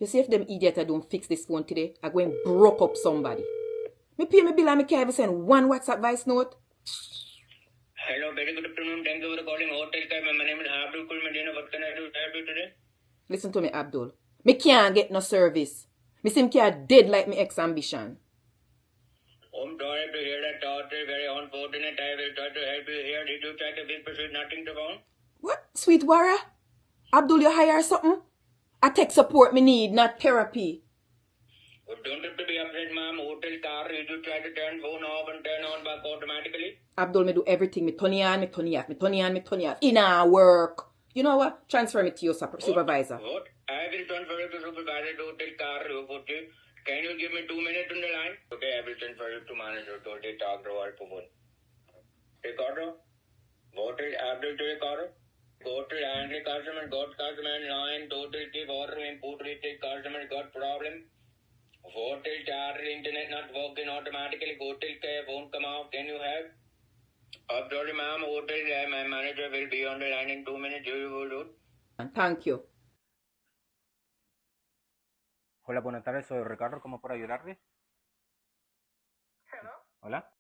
You see if them idiot I don't fix this phone today, I go and broke up somebody. Me pay me bill and me can't even send one WhatsApp voice note. Hello, very good afternoon. Thank you for calling Hotel Kai. My name is Abdul Kulmedina. What can I do to help you today? Listen to me, Abdul. Me can't get no service. Me seem can't dead like me ex-ambition. I'm sorry to hear that, daughter. Very unfortunate. I will try to help you here. Did you try to fix with nothing to phone? What? Sweetwater? Abdul, you hire something? I tech support me need, not therapy. Oh, don't have to be upset, ma'am. Hotel car, did you try to turn phone off and turn on back automatically? Abdul, me do everything. Me turn it on, me turn it off, me turn it on, me turn it off. In our work. You know what? Transfer me to your supervisor. What? I will transfer you to supervisor to hotel car. Can you give me 2 minutes on the line? Okay, I will transfer you to manager to hotel talk to our phone. Recorder? Hotel Abdul to recorder? Hotel Angry customer got customer line. Total keep order input retake customer got problem. Hotel charge internet not working automatically. Hotel care phone come out. Can you help? Sorry, ma'am. Hotel my manager will be on the line in 2 minutes. You will do. Thank you. Hola, buenas tardes, soy Ricardo, ¿cómo puedo ayudarle? Hello? Hola.